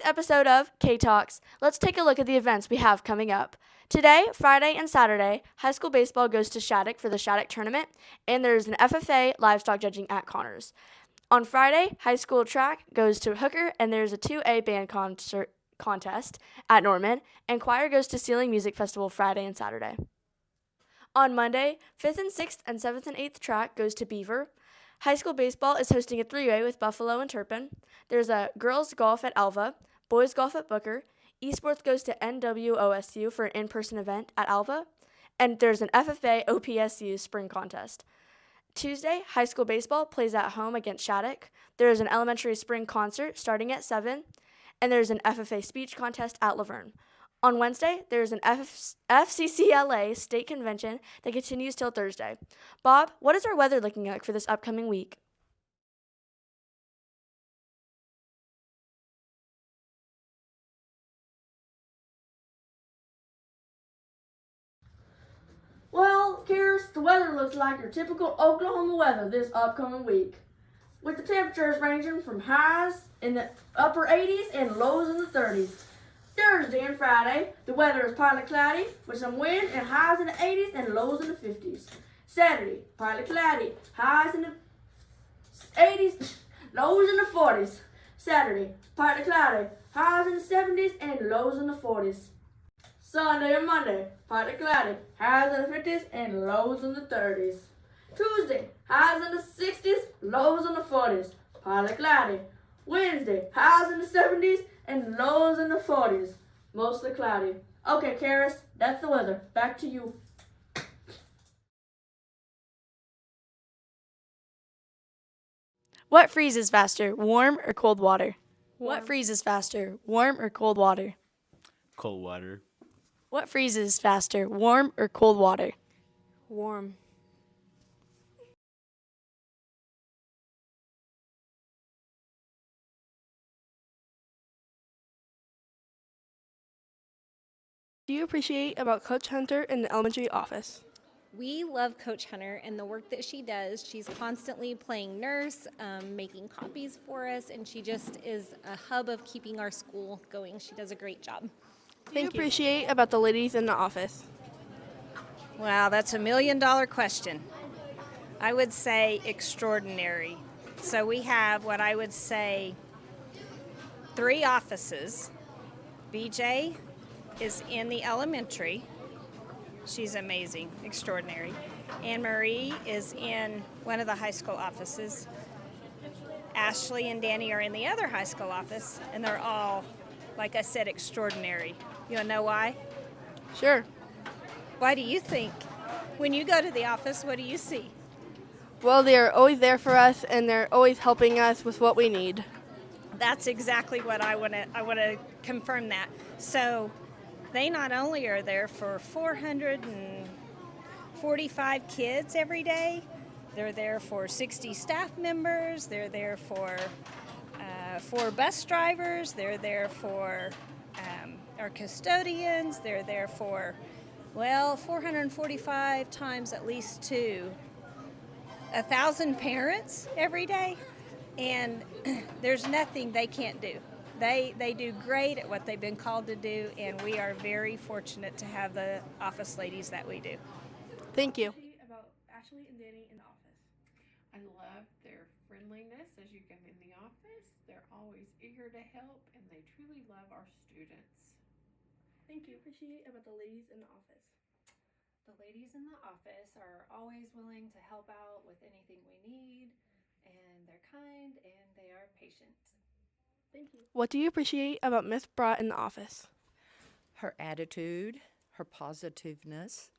episode of K Talks. Let's take a look at the events we have coming up. Today, Friday, and Saturday, high school baseball goes to Shattuck for the Shattuck tournament, and there's an FFA livestock judging at Connors. On Friday, high school track goes to Hooker, and there's a 2A band contest at Norman, and choir goes to Ceiling Music Festival Friday and Saturday. On Monday, 5th and 6th and 7th and 8th track goes to Beaver. High school baseball is hosting a 3-way with Buffalo and Turpin. There's a girls golf at Alva, boys golf at Booker. Esports goes to NWOSU for an in-person event at Alva. And there's an FFA OPSU spring contest. Tuesday, high school baseball plays at home against Shattuck. There is an elementary spring concert starting at 7. And there's an FFA speech contest at Laverne. On Wednesday, there's an FCCLA state convention that continues till Thursday. Bob, what is our weather looking like for this upcoming week? Well, Karis, the weather looks like your typical Oklahoma weather this upcoming week, with the temperatures ranging from highs in the upper 80s and lows in the 30s. Thursday and Friday, the weather is partly cloudy with some wind and highs in the 80s and lows in the 50s. Saturday, partly cloudy, highs in the 80s, lows in the 40s. Saturday, partly cloudy, highs in the 70s and lows in the 40s. Sunday and Monday, partly cloudy, highs in the 50s and lows in the 30s. Tuesday, highs in the 60s, lows in the 40s, partly cloudy. Wednesday, highs in the 70s and lows in the 40s, mostly cloudy. Okay, Karis, that's the weather. Back to you. What freezes faster, warm or cold water? What freezes faster, warm or cold water? Cold water. What freezes faster, warm or cold water? Warm. Do you appreciate about Coach Hunter in the elementary office? We love Coach Hunter and the work that she does. She's constantly playing nurse, making copies for us, and she just is a hub of keeping our school going. She does a great job. Do you appreciate about the ladies in the office? Wow, that's $1 million question. I would say extraordinary. So we have what I would say 3 offices. BJ is in the elementary. She's amazing, extraordinary. Anne Marie is in one of the high school offices. Ashley and Danny are in the other high school office, and they're all, like I said, extraordinary. You want to know why? Sure. Why do you think? When you go to the office, what do you see? Well, they're always there for us, and they're always helping us with what we need. That's exactly what I want to confirm that. So they not only are there for 445 kids every day, they're there for 60 staff members, they're there for 4 bus drivers, they're there for our custodians, they're there for, 445 times at least 1,000 parents every day, and there's nothing they can't do. They do great at what they've been called to do, and we are very fortunate to have the office ladies that we do. Thank you. About Ashley and Danny in the office. I love their friendliness as you come in the office. They're always eager to help, and they truly love our students. Thank you. Appreciate about the ladies in the office. The ladies in the office are always willing to help out with anything we need, and they're kind and they are patient. Thank you. What do you appreciate about Miss Brott in the office? Her attitude, her positiveness,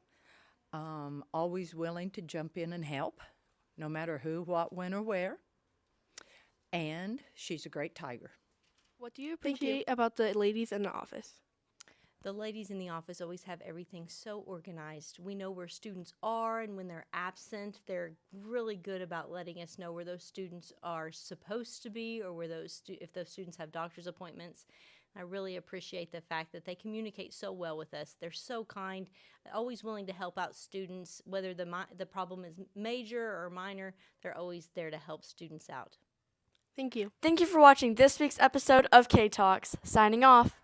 always willing to jump in and help, no matter who, what, when, or where. And she's a great tiger. What do you appreciate about the ladies in the office? The ladies in the office always have everything so organized. We know where students are, and when they're absent, they're really good about letting us know where those students are supposed to be, or where if those students have doctor's appointments. I really appreciate the fact that they communicate so well with us. They're so kind, always willing to help out students, whether the problem is major or minor. They're always there to help students out. Thank you. Thank you for watching this week's episode of K Talks. Signing off.